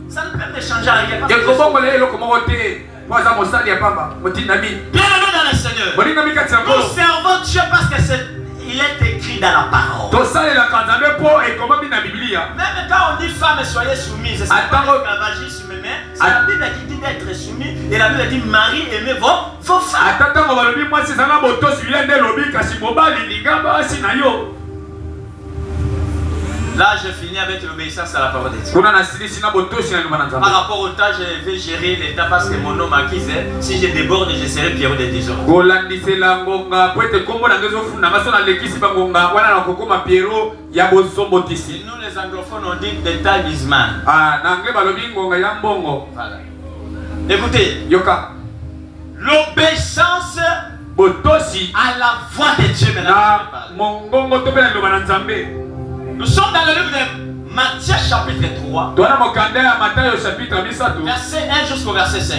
Ça ne peut me changer à rien. Bien aimé dans le Seigneur, nous servons Dieu parce que il est écrit dans la parole. Même quand on dit femme, soyez soumise, c'est pas l'esclavagisme, mais c'est la Bible qui dit d'être soumis. Et la Bible dit mari, aimez vos femmes. Là, je finis avec l'obéissance à la parole de Dieu. Par rapport au temps, je vais gérer l'état parce que mon nom m'acquise. Si je déborde, je serai Pierrot de 10 ans. Nous, les anglophones, on dit the time is man. Voilà. Écoutez, l'obéissance à la voix de Dieu maintenant. Nous sommes dans le livre de Matthieu chapitre 3, verset 1 jusqu'au verset 5.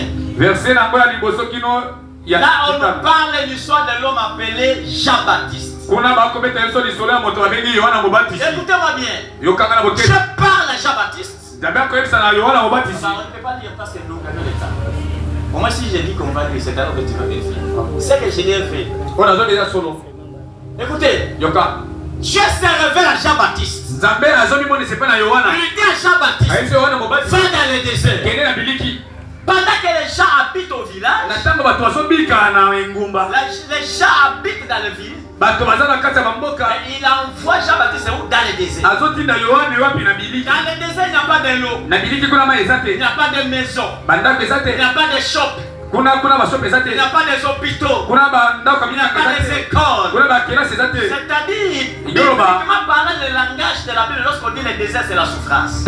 Là, on nous parle de l'histoire de l'homme appelé Jean-Baptiste. Écoutez-moi bien. Je parle à Jean-Baptiste. On ne peut pas dire parce que nous gagnons le temps. Pour moi, si je dis qu'on va dire, c'est alors que tu vas vérifier. C'est que je l'ai fait. Écoutez. Dieu s'est révélé à Jean-Baptiste. Il dit à Jean-Baptiste, va dans le désert. Pendant que les gens habitent au village, les gens habitent dans le ville. Il envoie Jean-Baptiste dans le désert. Dans le désert, il n'y a pas de l'eau. Il n'y a pas de maison. Il n'y a pas de shop. Il n'y a pas des hôpitaux. Il n'y a pas des écoles. C'est-à-dire, bibliquement parlant, le langage de la Bible, lorsqu'on dit le désert, c'est la souffrance.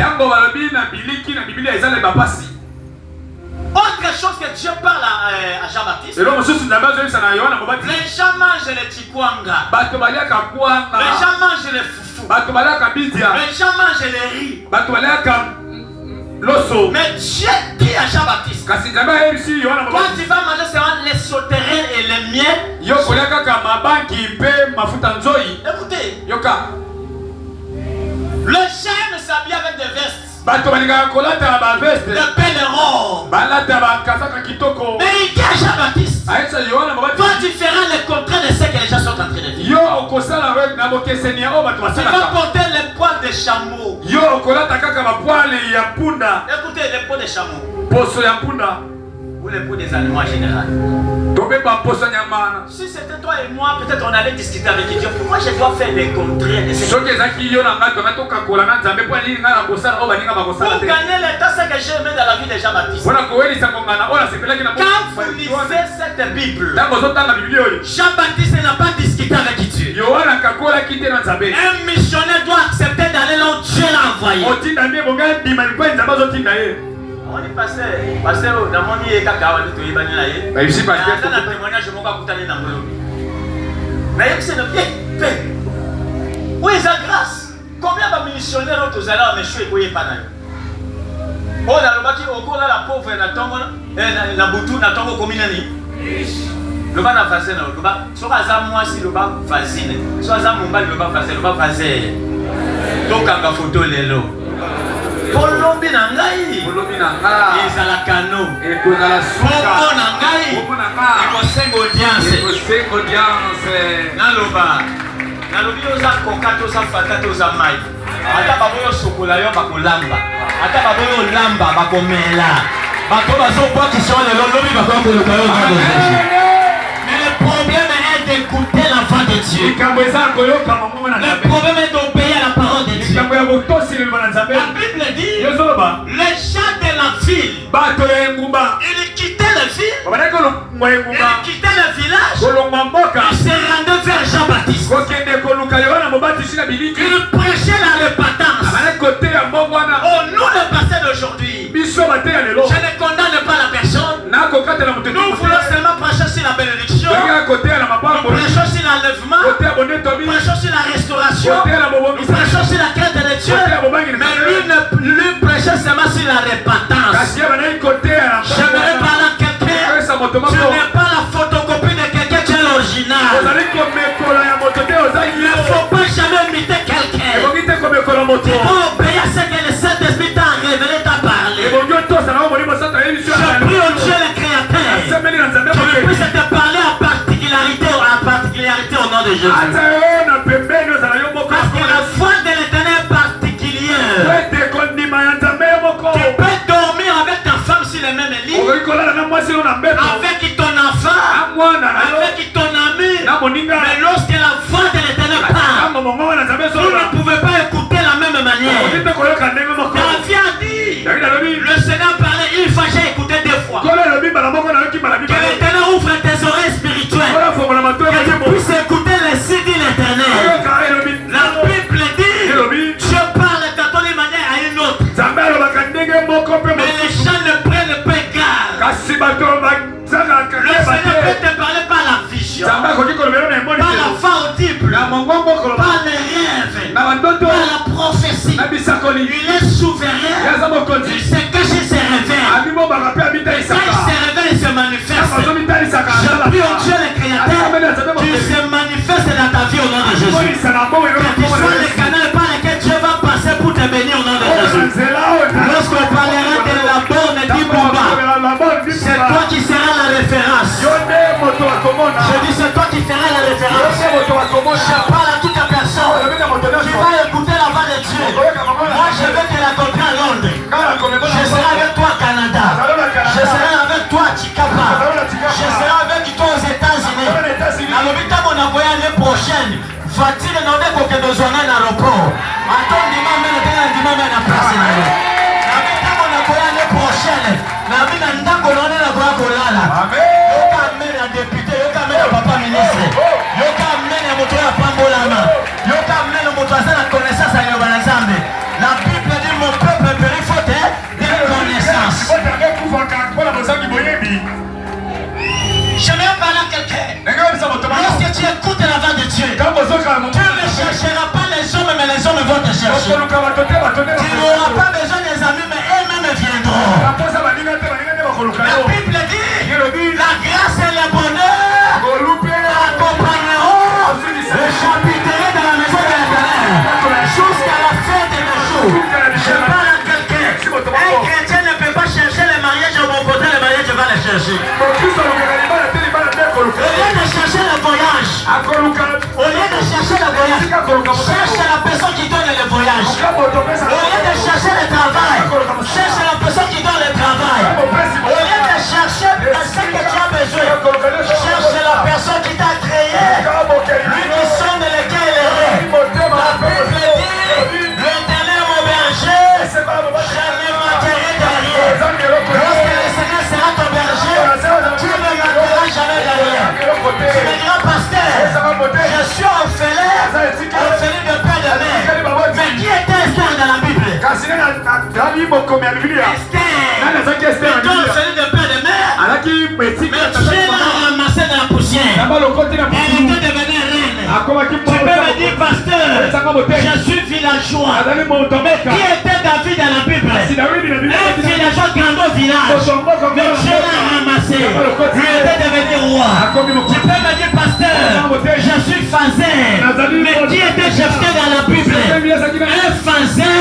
Autre chose que Dieu parle à Jean-Baptiste. Les gens mangent les tikwanga. Les gens mangent les foufous. Les gens mangent les riz. Mais Dieu dit à Jean-Baptiste, quand tu vas manger seulement les sauterelles et les miels. Écoutez, le chien ne s'habille avec des vestes. De belles robes. Mais il dit à Jean-Baptiste, toi tu feras le contraire de ce que les gens sont en train de dire. Tu vas porter les poils de chameau. Écoutez, les poils de chameau. Ou les peaux des animaux en général. Si c'était toi et moi, peut-être on allait discuter avec Dieu. Pourquoi je dois faire les contraires de ce que... Pour gagner le temps, c'est que j'ai aimé dans la vie de Jean-Baptiste. Quand vous lisez cette Bible, Jean-Baptiste n'a pas discuté avec Dieu. Un missionnaire doit accepter d'aller là où Dieu l'a envoyé. On dit pasteur, dans mon lit, il y a un témoignage, je m'en vais écouter dans mon lit. Mais c'est le pied. Où est la grâce? Combien de missionnaires ont tous allés à Méchoué pour y aller? Oh, dans le bâti, au cours de la pauvre, na Boutou, na Tongo, combien d'années? Le bas n'a pas fait, le bas. Soit à moi, si le bas fascine. Soit à mon bas, le bas fascine, le bas fascine. Donc, à ma photo, les lots. Kolombi na ngai ezala kano ekozala suka na ngai ekosenga audience naloba nalobi oza koka toza fata toza mai ata baboyo sokola yo bakolamba ata baboyo lamba bakomela bato bazobwakisa lelo lobi bakokoluka yo na Jésus. Mais le problème est d'écouter la voix de Dieu. Le problème est d'obéir à la parole de Dieu. La Bible dit, les gens de la ville, ils quittaient la ville, ils quittaient le village, ils se rendaient vers Jean-Baptiste. Ils prêchaient la repentance. Oh, nous le passé d'aujourd'hui, je ne condamne pas la personne. Nous voulons seulement prêcher sur la bénédiction. Nous prêchons sur l'enlèvement. Nous prêchons sur la restauration. Nous prêchons sur la crainte de Dieu. Mais lui prêchait seulement sur la repentance. J'aimerais parler à quelqu'un. Tu n'es pas la photocopie de quelqu'un, tu es l'original. Il ne faut pas jamais imiter quelqu'un. Il faut obéir à ce que le Saint-Esprit t'a révélé, t'a Jésus. Parce que la foi de l'Éternel est particulière. Tu peux dormir avec ta femme sur le même lit, avec ton enfant, avec ton ami. Mais lorsque la foi de l'Éternel parle, vous ne pouvez pas écouter la même manière. David a dit, le Seigneur parlait, il fallait écouter deux fois. Que l'Éternel ouvre tes oreilles spirituelles, que tu puisses écouter les signes de l'Éternel. La Bible dit, je parle tantôt d'une manière à une autre, mais les gens ne prennent pas garde. Le Seigneur peut te parler par la vision, par la foi audible, par les rêves, par la prophétie. Il est souverain, il se cache et se révèle. Quand il se révèle, il se manifeste. Je prie au Dieu le Créateur, tu se manifestes dans ta vie au nom de Jésus. Que tu sois le canal par lequel Dieu va passer pour te bénir au nom de Jésus. Lorsqu'on parlera de la borne d'Ibomba, c'est toi qui seras la référence. Je dis c'est toi qui feras la référence. Je parle à toute personne qui va écouter la voix de Dieu. Moi je vais te raconter à Londres. Je serai avec toi au Canada. Je serai avec toi à Chicapa. Je serai avec toi aux États-Unis. À l'hôpital on a voyagé l'année prochaine. Va-t-il demander pour que nous soyons à l'aéroport? Attends, dis-moi, mais la place. L'année prochaine, la vie n'a pas colonné la voie colala. Yoka amène un député, yoka amène un papa ministre, yoka amène un moto à Pambolama, yoka amène un moto à la connaissance à Yobanazambe. La Bible dit mon peuple périt faute de connaissance. J'aimerais parler à quelqu'un. Lorsque tu écoutes la voix de Dieu, tu ne chercheras pas les hommes, mais les hommes vont te chercher. Tu n'auras pas besoin des amis, mais eux-mêmes viendront. La Bible dit, la grâce et le bonheur accompagneront le chapitre dans la maison de l'Éternel jusqu'à la fin de nos jours. Je parle à quelqu'un. Un chrétien ne peut pas chercher le mariage au bon côté, le mariage va le chercher. Au lieu de chercher le voyage, cherche la personne qui donne le voyage. Au lieu de chercher le travail, cherche la personne qui donne le travail. Au lieu de chercher ce que tu as besoin, cherche la personne qui t'a créé, l'unisson de lequel il est. La Bible dit, l'Éternel mon berger, je ne manquerai de rien. Lorsque le Seigneur sera ton berger, tu ne manqueras jamais de rien. Tu me diras, pasteur, je suis orphelin de père de mère. Mais qui était Esther dans la Bible? Esther, orphelin de père de mère, mais Dieu l'a ramassé dans la poussière. Elle était devenue reine. Tu peux me dire, pasteur, je suis villageois. Mais qui était David dans la Bible? Un villageois grand village. Mais Dieu l'a ramassé. Il était devenu roi. Tu peux me dire, pasteur, je suis Fazer. Mais qui était Jephthé dans la Bible? Un Fazer.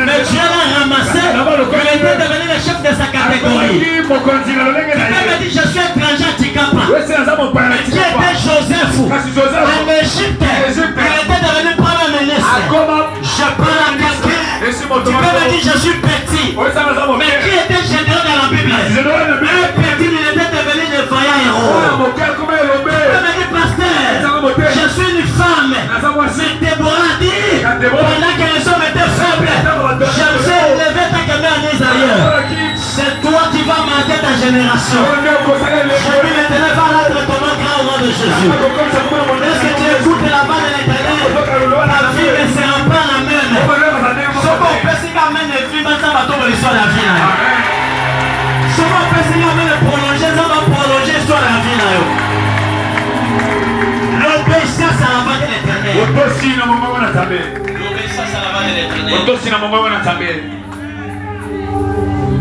Mais Dieu l'a ramassé. Il était devenu le chef de sa catégorie. Tu peux me dire, je suis étranger à Chicapa. Mais qui était Joseph? En Égypte. Il était devenu premier ministre. Je parle à quelqu'un. Tu peux me dire, je suis petit. Mais qui était général dans la Bible? Un petit, il était devenu le vaillant héros. Tu peux me dire, pasteur, je suis une femme. Mais Déborah dit, pendant que les hommes étaient faibles, je me suis élevé tant que mère Isaïe. C'est toi qui vas marquer ta génération. Je dis l'Éternel va rendre ton nom grand au nom de Jésus. Est-ce que tu écoutes la voix de l'Éternel? Ta vie ne sera pas la même. Ce qu'on peut, c'est quand même une vie, mais ça va tomber l'histoire de la vie. Ce qu'on peut, c'est quand même prolonger, ça va prolonger l'histoire de la vie. L'obéissance à la voix de l'Éternel. L'obéissance à la voix de l'Éternel.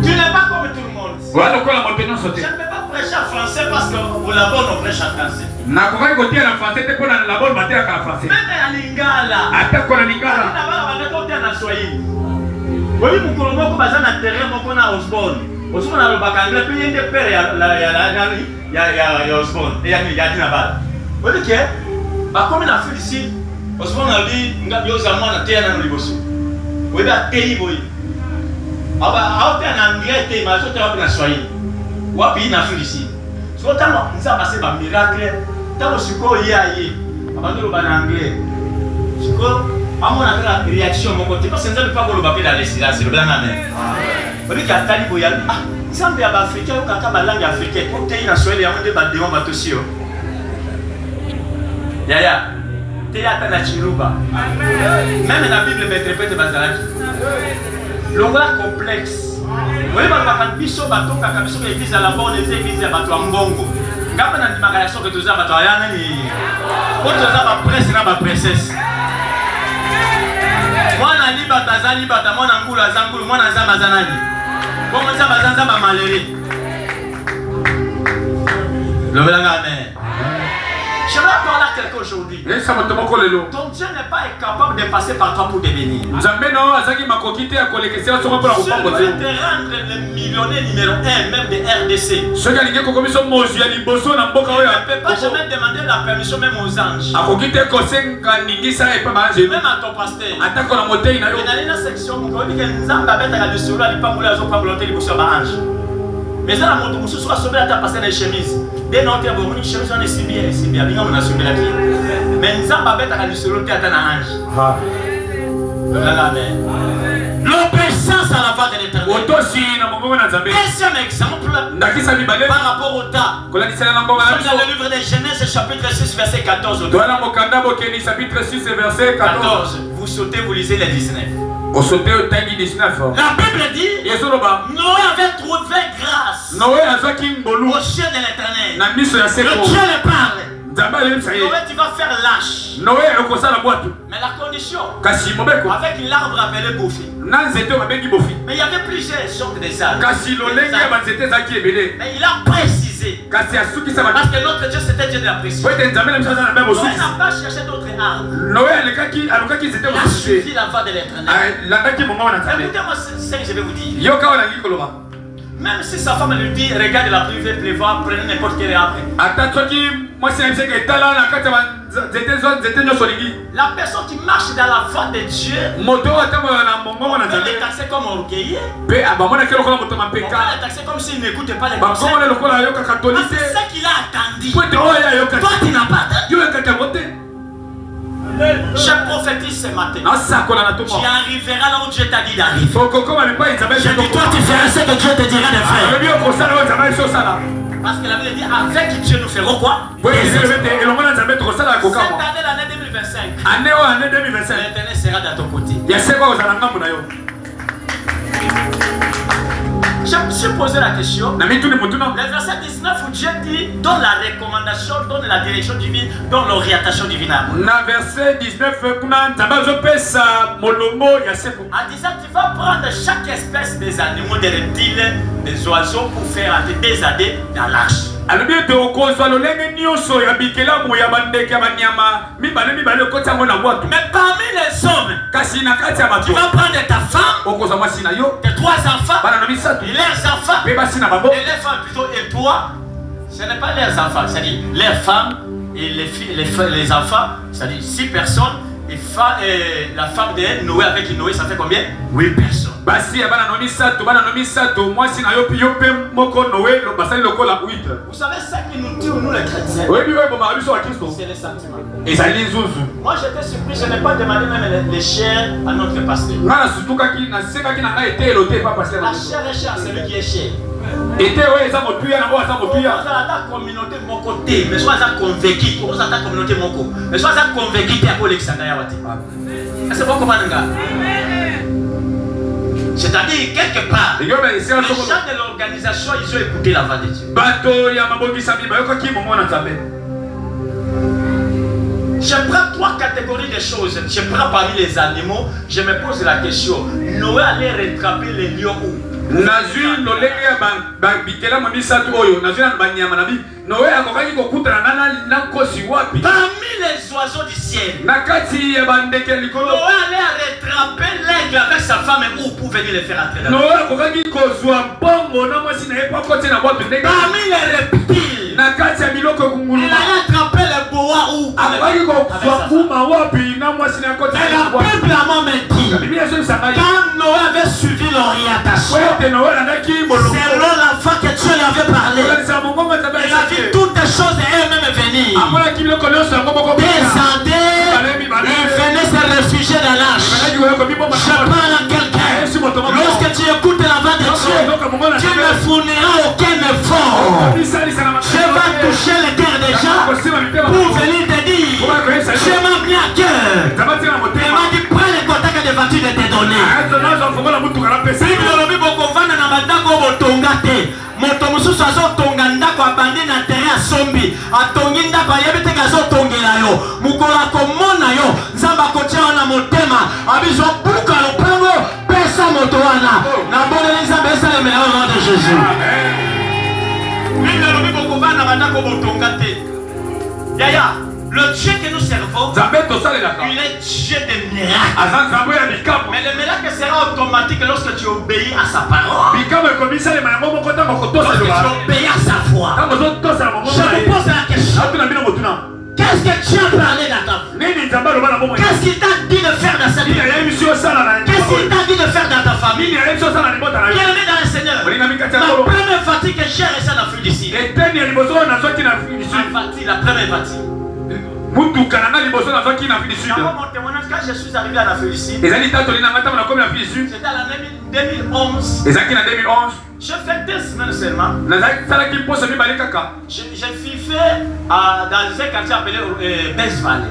Tu n'es pas comme tout le monde. Je ne peux pas prêcher en français parce que vous l'avez, on prêche en français. Même à Lingala. Oui, mon colombo comme ça na terrain mon qu'on a Osborne. Osborne a le bac anglais puis il y a des pères il y a Osborne et il y a Dinabal. Vous voyez que Bah comme la fille ici, parce qu'on a dit, nous avons un terre dans le bosso. Oui, bah pays boy. Ah bah, on a un anglais, mais je te rappelle la soirée. Ou à pays na fille ici. So tant nous a passé par miracle. Tant que quoi y a y. Avant de le ban anglais. C'est quoi? À mon avis la réaction mon côté parce que nous ne pas le papier dans les silences, c'est le blanc même. Oui, qu'il y a tali boyal. Ah, ça me fait africain ou kaka ba langue africaine. Pour te y na soirée, on débat de on va aussi. Yaya, théâtre na Chiruba. Même la Bible m'interprète Bazalaki. L'ongla complexe. Oui, on biso bato kaka biso que l'église à la bonne église à bato mbongo. Ngapa na dimagayation que tous bato ayana ni. Pour tous ba presse na ba princesse. Mwana liba tazali bata mwana ngulu azangulu mwana zamba zanani. Comme ça bazanza ba maléré. Le belanga amen. Je vais parler à quelqu'un aujourd'hui. Ton Dieu n'est pas capable de passer par toi pour devenir. Je vais te rendre le millionnaire numéro 1 même de RDC. Je ne peux pas jamais demander la permission même aux anges. Même à ton pasteur. Il y a une section où on dit que nous avons la solo, il n'y a pas volonté de pousser un ange. Mais ça, la moto, soit sauvé à ta passer les chemises. Dès notre une chemise, on est si bien, on a sauvé la vie. Mais nous avons pas bête à la solo, tu as un ange. L'obéissance à la voix de l'Éternel. Deuxième exemple, par rapport au tas. Dans le livre de Genèse, chapitre 6, verset 14. 14. Vous sautez, vous lisez les 19. La Bible dit Noé avait trouvé grâce au ciel de l'Éternel. Le Dieu le parle. Noé, tu vas faire lâche. Mais la condition, avec l'arbre appelé Bofi. Mais il y avait plusieurs sortes d'arbres. Mais il a précisé. Parce que notre Dieu c'était Dieu de la précision. Noé n'a pas cherché d'autres arbres. Il a suivi la voie de l'Éternel. Écoutez-moi ce que je vais vous dire. Même si sa femme lui dit, regarde la pluie va pleuvoir, prenez n'importe quel arbre. La personne qui marche dans la voie de Dieu, on est taxé comme orgueilleux. On est taxé comme s'il n'écoutait pas les conseils. C'est ce qu'il a attendu. Toi, tu n'as pas attendu. Je prophétise ce matin. Tu arriveras là où Dieu t'a dit d'arriver. Je dis, toi, tu feras ce que Dieu te dira de faire. Parce que la Bible dit, avec Dieu nous ferons quoi? Cette année, l'année 2025, l'Éternel sera dans ton côté. Je me suis posé la question. Le verset 19 où Dieu dit, donne la recommandation, donne la direction divine, donne l'orientation divine. Na verset 19, en disant, tu vas prendre chaque espèce des animaux, des reptiles, des oiseaux pour faire des années dans l'arche. Mais parmi les hommes, tu vas prendre ta femme, tes 3 enfants, et leurs enfants, et les femmes plutôt, et toi. Ce n'est pas leurs enfants, c'est-à-dire leurs femmes et les enfants, c'est-à-dire 6 personnes. Et la femme de Noé avec Noé, ça fait combien? 8 personnes. Vous savez ce qui nous tue, nous les chrétiens? C'est les sentiments. Moi j'étais surpris, je n'ai pas demandé même les chairs à notre pasteur. La chair est chère, c'est lui qui est cher. La communauté mon côté, mais sois convaincu, la communauté mon côté, mais sois convaincu que tu as c'est pas comment c'est-à-dire quelque part, les gens de l'organisation ils ont écouté la voix de Dieu. Je prends 3 catégories de choses. Je prends parmi les animaux, je me pose la question, Noé allait rattraper les lions où? Parmi les oiseaux du ciel, Noé allait rattraper l'aigle avec sa femme où pour venir les faire entrer dans parmi les reptiles, il allait attraper les bois voir où. Mais la Bible a même dit, quand Noé avait suivi l'orientation, selon la foi que Dieu lui avait parlé, il a vu toutes les choses elles-mêmes venir. Descendez, il venait se réfugier dans l'arche. Je parle à quelqu'un. Lorsque tu écoutes la voix de Dieu, tu ne fourniras aucun effort. Je vais toucher les terres déjà pour venir te dire, je m'en mis à cœur. Il m'a dit, prends les contacts de voiture de te donner. Moto mususu azotonga ndako abandi na terrain asombi atongi ndako ayebi te azotongela yo mukola komona yo nzamba kotia wana motema abizo buka lopango pesa moto wana na bonne nzamba esalemela au nom de Jésus. Bible lobi bokovana bandako botonga te. Yaya, le Dieu que nous servons, il est Dieu de miracles. Mais le miracle sera automatique lorsque tu obéis à sa parole. Lorsque tu obéis à sa voix. Je vous pose la question. Qu'est-ce que tu as parlé dans ta vie? Qu'est-ce qu'il t'a dit de faire dans sa vie? Qu'est-ce qu'il t'a dit de faire dans ta famille? Bien-aimé dans le Seigneur, ma première fatigue que j'ai reçue en Afrique d'ici. La première fatigue. Mon témoignage, quand je suis arrivé en Afrique du Sud, c'était en 2011. J'ai fait 2 semaines seulement. J'ai fifé dans un quartier appelé Benz Valley.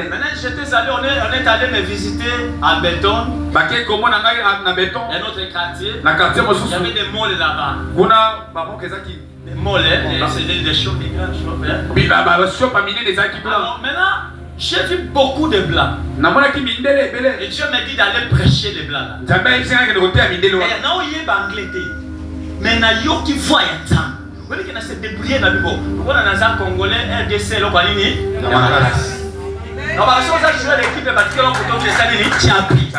Maintenant, j'étais allé, on est allé me visiter à Béton. Un autre quartier. Il y avait des malls là-bas. Des malls, c'est des shops, des grands shops. Alors maintenant, j'ai vu beaucoup de blancs. Et Dieu m'a dit d'aller prêcher les blancs. Mais il y a qui voient ça. Vous voyez qu'il se débrouillé dans le Bible. On a un Congolais, RDC, le Panini. Non, parce que ça, je suis l'équipe de bâtiment pour tout le Sani, Tchapi.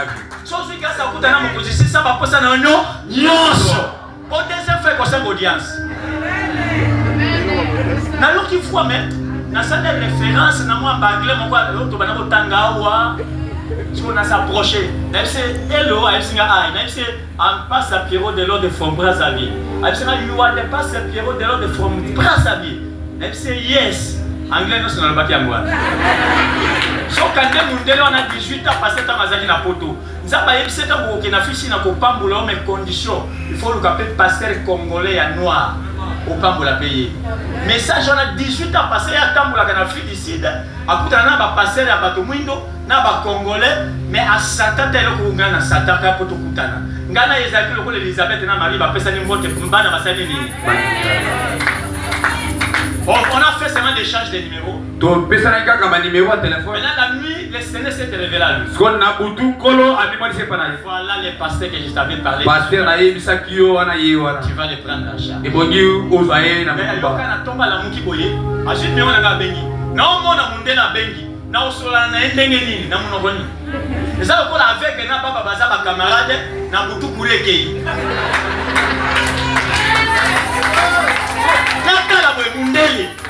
Sauf que ça coûte un peu de ça, va passer dans le nom. Pour deuxième fois, qu'on s'en audience. N'a qui voit même. Dans cette référence, dans mon anglais, mon quoi, l'autre va dans Tangawa. Si on a s'approché, même si hello, même si on passe à Pierrot de l'ordre de From Brazzaville. Même si you are the passe à Pierrot de l'ordre de From Brazzaville. Même si yes, anglais non c'est dans le bac à moi. Sauf quand on a 18 ans passé temps à na poto. Nous avons 17 ans pour qu'on a fiché na kopamboula mais conditions. Il faut le capter pasteur congolais à noir. Au Pamboula payé. Mais ça, j'en ai 18 ans passé à Tamboula en Afrique du Sud. À Koutana, va passer à Batomwindo, na ba Congolais, mais à Satan, tel que Ghana, Satan, Kapoto Koutana. Ghana, Ezaki, le Elisabeth, na Marie, va passer une vote pour Mbana, va s'allier. On a fait seulement des échanges de numéros. Maintenant, la nuit, le Seigneur s'est révélé à lui. Voilà les pasteurs que je t'avais parlé. Tu vas les prendre en charge. Mais quand on tombe à la mouki boye, ensuite, on a bengi. Non, on a monté la bengi. Non, on a bengi. Non, on a et ça, on a avec un papa, un camarade, un boutou pour les gays.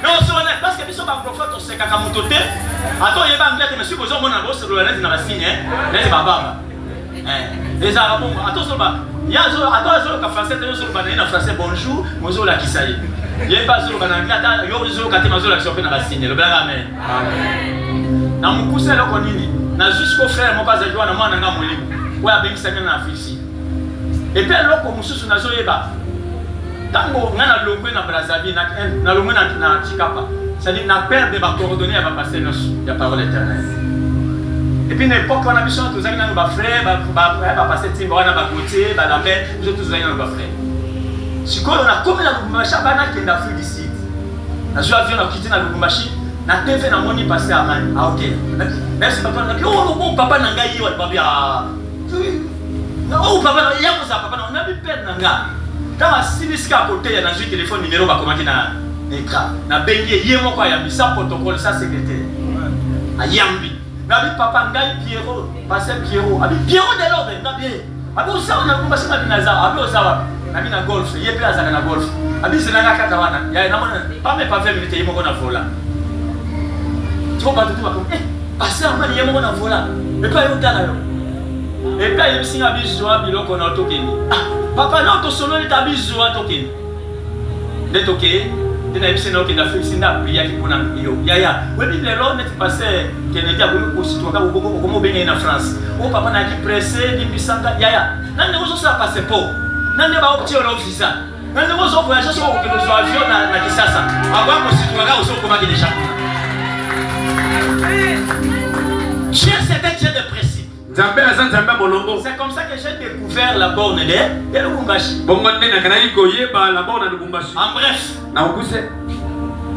Non, parce que nous sommes un prophète, on sait qu'à Kamutote. Attends, il y a un anglais, mais si vous avez un boss sur la lettre dans la signe, c'est pas baba. Les arabes, attention, il y a un français, il y a un français, bonjour, bonjour, la kisaï. Il y a pas de anglais, il y a un la qui dans la signe, le blanc amen. Dans mon cousin, là, on dit, dans jusqu'au frère, mon père, je moi, on a mon livre. Ouais, avec ça, on a fait. Et puis, alors, comme nous sommes tango ngana longwe na Brazzaville na longwe na Chikapa, c'est-à-dire na perdre ma coordonnée à passer nos la parole éternelle. Et puis n'importe quand on a besoin tous les nos frères va passer timba na ba côté ba la paix nous tous les nos frères. Si quoi on a comme la Lubumbashi bana qui est dans Afrique du Sud. Na joie avion na quitter na Lubumbashi na TV na moni passer à Mani. Ah OK. Merci papa na oh papa na ngai wa babia. Oh papa ya ko sa papa on a vu perdre na ngai. Quand on s'initie à côté, il y a un téléphone numéro qui est dans l'écran. Il y a un protocole, ça secrétaire. Il y a un papa, Pierrot, pasteur Pierrot. Pierrot de l'ordre, il y a un na mina golf ye pe azaka na golf abizi na kaka wana ya na mona pas même pas 20 minutes yemo kona vola tu pas tout ba passer amani yemo kona vola et pas yo tala yo et puis il singa bizu wa biloko na tokeni papa na to solo ni tabizu wa tokeni de toke de na ipse na okenda fisi na priya ki kuna yo ya webi lelo net passer Kennedy abulu ko sitwaka uboko ko benye na France o papa na ki pressé di bisanga ya nande ko so passer po nande ba option na ofisa nande ko so voyage so ko zo avion na Kisasa aba ko sitwaka o so ko ba ki déjà c'était de principe. C'est comme ça que j'ai découvert la borne de Lubumbashi. En bref,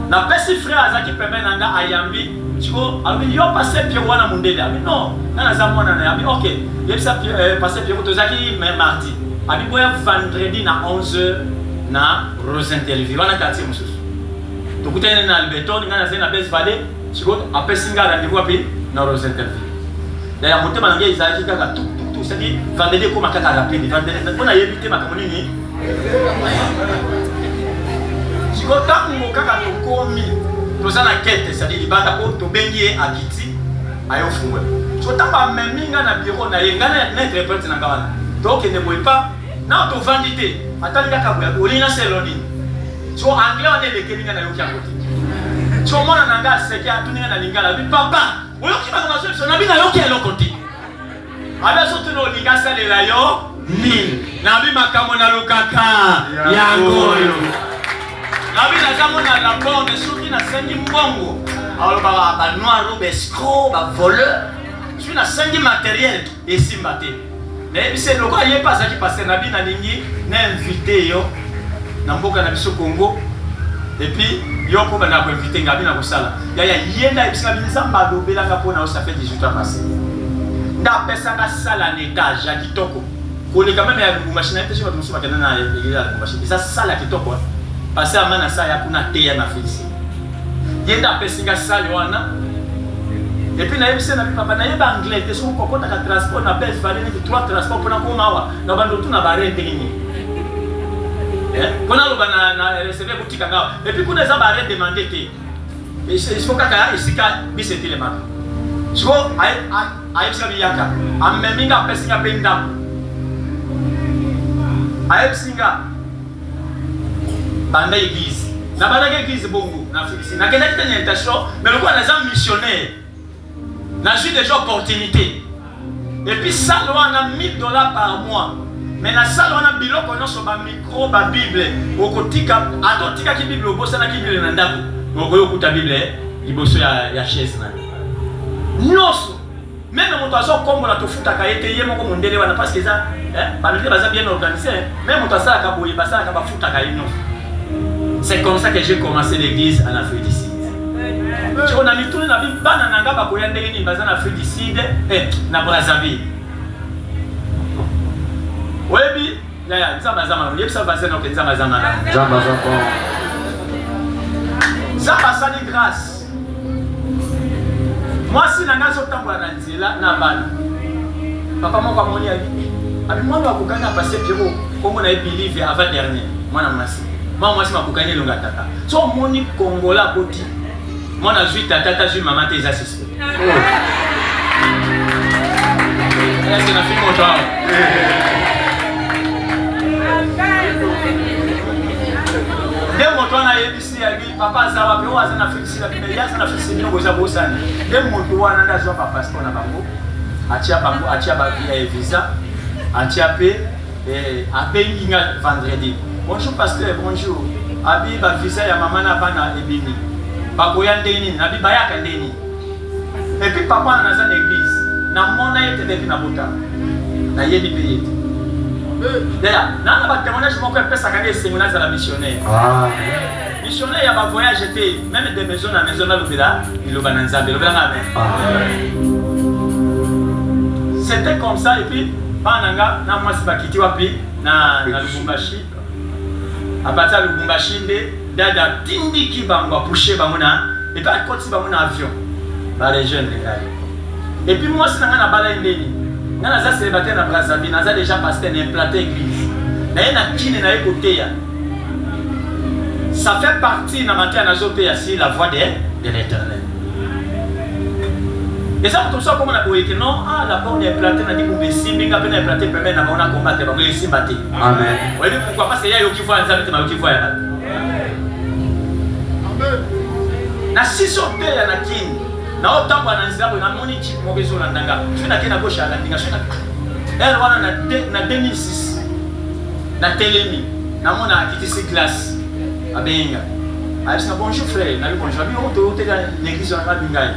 na pesi frère azaki pembe nanga ayambi chiko abi yo passé Pierre wana mundele abi non na za mwana na abi OK yebisa passé Pierre tozaki même mardi abi boya vendredi na 11h na Rosentelville wana kati mususu tokutana na Alberton ngana zena base valley chiko apesinga rendez-vous api na Rosentelville d'ailleurs motema nanga izaki kaka tout c'est dit vendredi ko makaka rapide vendredi on a évité makamoni ni Chikota mukaka tokomi tozana kete c'est-à-dire libanda ko to bengie akiti ayo fumwe chikota ba meminga na bureau na yenga na interprète na ngala donc ne boy pas na to vandité atali kaka boya olina seloni cho anglais on est lekelinga na yoki akoti cho mona nanga seki atuninga na lingala bi papa oyoki ba na so na bi na yoki elokoti ala so tuno linga sale la yo ni na bi makamo na lukaka yangoyo la vie n'a jamais dans la porte de ceux qui n'a sengi mbongo. Alors ba noir ou escroc, ba voleur. Je suis na sengi matériel et si maté. Mais c'est le quoi y est pas ça qui passe na bi na lingi na invité yo na mboka na biso Congo. Et puis yo ko ba na ko invité ngabi na ko sala. Ya yenda ibisa binza mbado belanga pona ça fait 18 ans passé. Nda pesa nga sala n'étage ya kitoko. Ko le quand même ya machine na pesa ba musu bakana na ya machine. Ça sala kitoko. Parce que mana sa ya kuna teya na fisi yenda pesinga sali wana et puis na yebise na papa na yeba anglais te so ko kota ka transport na base valley ni 3 transport pona ko mawa na bando tuna barete nini pona lo bana na recevoir boutique nga et puis kuna za barete demander te et il faut kaka isika bisete le mama so ay sabi yaka ameminga pesinga benda ay singa banda église na banda église bongo na Félix na kenda kitanya intention mais le quoi les gens missionnaires na j'ai déjà opportunité et puis ça loin na $1000 par mois mais na ça loin na biloko no so ba micro ba bible okotika atotika ki bible obosa na ki bible na ndako okoyo kuta bible liboso ya chaise na noso même moto aso kombo na tofuta ka ete yemo ko mondele wana parce que ça ba ndele baza bien organisé même moto asala ka boye basala ka bafuta ka ino. C'est comme ça que j'ai commencé l'église en Afrique du Sud. Tu vois, on a mis tout le monde bana nanga ba koya ndenge ni baza na Afrique du Sud na Brazzaville. Webi, ya nzamba zama, yebisa baza no nzamba zama. Nzamba zama. Zamba sali grâce. Moi si nanga so tambola na nzela na bana. Papa moko amoni abi mwana wa kukanga passer Pierrot, comme on a believe avant dernier. Mwana mwasi. Moi c'est ma boucanier longa tata. So moni Congola boti. Moi na jui tata jui maman tes assistés. Est-ce que na fi mon toi? Dès mon toi na yebisi abi papa zawa pe oza na fixi la pe ya na fixi ni ngoza bosani. Dès mon toi na ndazo pa passeport na bango. Atia ba visa. Atia pe a benga vendredi. Bonjour pasteur, bonjour. Abi ba visa ya mama na bana ebini. Ba koya ndeni, abi bayaka ndeni. Et puis papa na za l'église. Na mona yete depuis na bota. Na yebi payete. D'ailleurs, na ba témoignage moko pesa kanga séminaire za la missionnaire. Ah. Missionnaire ya ba voyage était même de maison na maison na lobela, iloba na nzambe, lobela ngabe. C'était comme ça et puis bananga na mwasi bakiti wapi na Lubumbashi. À partir de Lubumbashi, dada tindiki bango poussé bamona et puis à côté bamona avion par les jeunes gars. Et puis moi c'est na bala ndeni. Na za célibataire na Brazzaville, na za déjà pasteur na implanté église. Ça fait partie de la matière de la voix de l'Éternel. Et ça, comme ça, comme on a dit que non, la porte est plantée, on a dit que si on a planté, on a combattu, on a ici battu. Amen. Oui, pourquoi pas, c'est là qui voit un zami, qui voit un zami. Na sisi ote ya na kini na otambo na nzabo na moni chip mobezo na ndanga tuna kena gauche ya ndinga tuna elle wana na 2006 na telemi na mona akitisi classe abenga ayisina bonjour frère na bonjour abi on te la l'église na bingai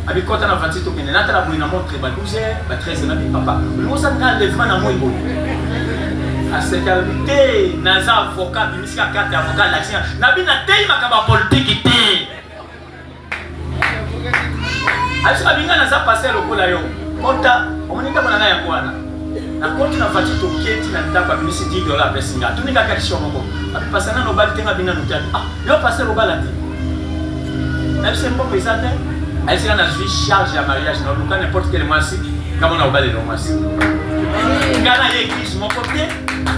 abi kota na vati to kene na tala boina montre ba 12 ba 13 na bi papa nous ça na lèvement na moi bo à cette qualité naza avocat bimiska carte avocat l'action na bi na tei makaba politique té Aïe, binga na za passer lokola yo. Kota, omonika bana ya bwana. Na koti na fati to keti na ndapa bimisi $10 pesinga. Tunika kalisho mongo. Abi pasana no bali tenga binga nutani. Ah, yo passer lo balati. Même c'est pas pesante. Aïe, c'est na suis charge à mariage na luka n'importe quel mois ci. Comme on a obale le mois ci. Ngana l'église mon côté,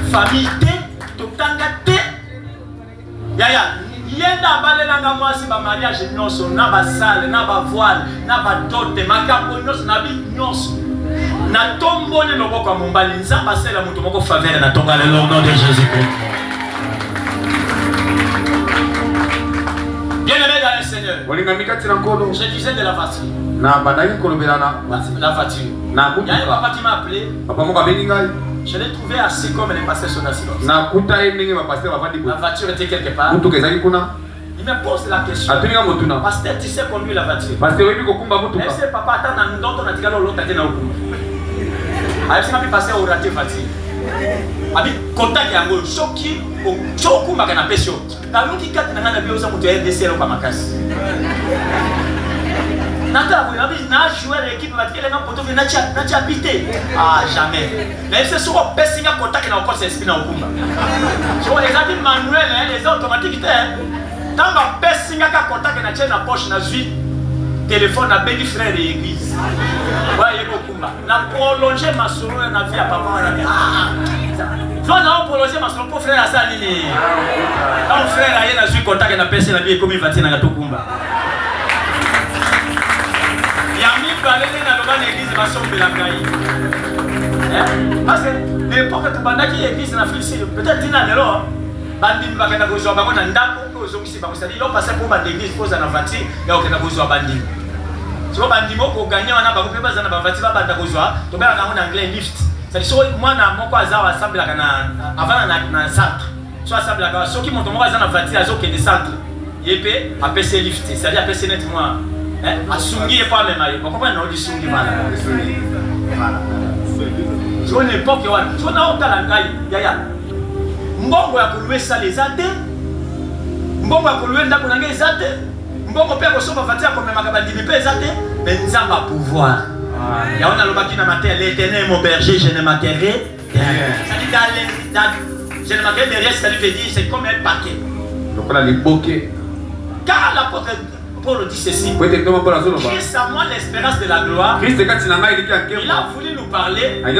famille té, to tanga té. Yaya yenda balelanga mwasi ba mariage nyonso na ba salle na ba voile na ba dote makambo nyonso na bi nyonso na tombone loboko ya mombali nzamba sela mutu moko faveur na tonga le nom de Jésus-Christ. Bien-aimé dans le Seigneur, je disais de la voiture. La voiture. Il y a un papa qui m'a appelé. Je l'ai trouvé assis comme les pasteurs sont assis. La voiture était quelque part. Il me pose la question. Pasteur, tu sais conduire la voiture? Elle sait papa, attends, on a dit que l'autre a dit non. Elle sait passer au raté voiture. Abi contact ya ngo shoki o choku makana pesho. Na luki kati na bio za mutu RDC lo kwa makasi. Nata vous avez na jouer l'équipe matkele na poto na cha pité. Ah jamais. Mais c'est sur pessinga contact na encore c'est spina okumba. So les amis manuel les automatiques tant ba pessinga ka contact na chaîne na poche na zui téléphone na bengi frère de l'église. Ouais yeko kumba. Na prolonger ma solo na vie à papa na je vais prolonger ma solo pour frère à ça nini. Quand frère a na zui contact na pessinga na vie comme il va tina na tokumba. Parce que l'époque où tu l'église dans peut-être tu n'as pas bandi bakenda kozwa bango na ndako ozongisi bango c'est-à-dire ils ont passé pour l'église pose na voiture ya okenda kozwa bandi so bandi moko gagner wana bango pe bazana ba voiture ba banda kozwa to bela na en anglais lift c'est-à-dire so mwana moko azawa assemble kana avant na centre so assemble kana so ki monto moko azana voiture azokende centre yepe apese lift c'est-à-dire apese net moi asungi et pas même aïe. Pourquoi non du sungi voilà. Je n'ai pas que voilà. Je n'ai pas la gaille. Yaya. Mbongo ya kuluwe ça les ate. Mbongo ya kuluwe ndako na ngai zate. Mbongo pe ko soba fatia ko mema kabandi mi pe zate. Mais nzamba pouvoir. Ya on a le baki na matin l'Éternel mon berger je ne manquerai. Ça dit dans je ne manquerai de rien ça veut dire c'est comme un paquet. Donc on a les bouquets. Car l'apôtre Paul dit ceci. Christ a moi l'espérance de la gloire. Il a voulu nous parler. Mais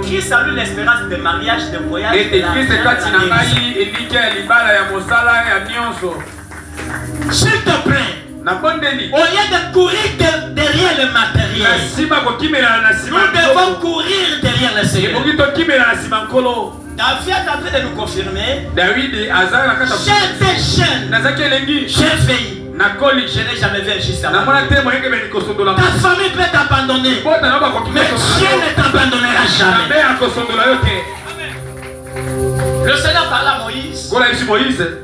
Christ a eu l'espérance de mariage, de voyage. S'il te plaît, au lieu de courir derrière le matériel, nous devons courir derrière le Seigneur. David a fait de nous confirmer. J'étais jeune. J'ai failli. Je n'ai jamais vu un juste ta famille peut t'abandonner, mais Dieu ne t'abandonnera jamais. Le Seigneur parla à Moïse.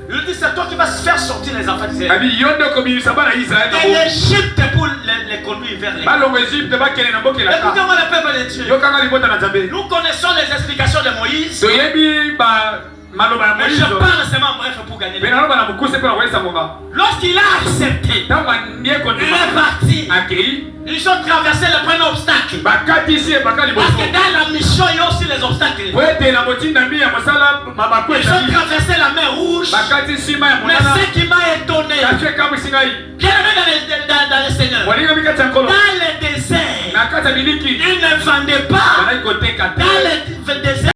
Il dit c'est toi qui vas faire sortir les enfants d'Israël de l'Égypte pour les conduire vers les. Écoutez-moi le peuple de Dieu. Nous connaissons les explications de Moïse. Mais je parle seulement bref pour gagner. Lorsqu'il a accepté, il est parti. Ils ont traversé le premier obstacle. Parce que dans la mission, il y a aussi les obstacles. Ils ont traversé la mer Rouge. Mais ce qui m'a étonné, bien dans le Seigneur, dans le désert, ils ne vendaient pas. Dans le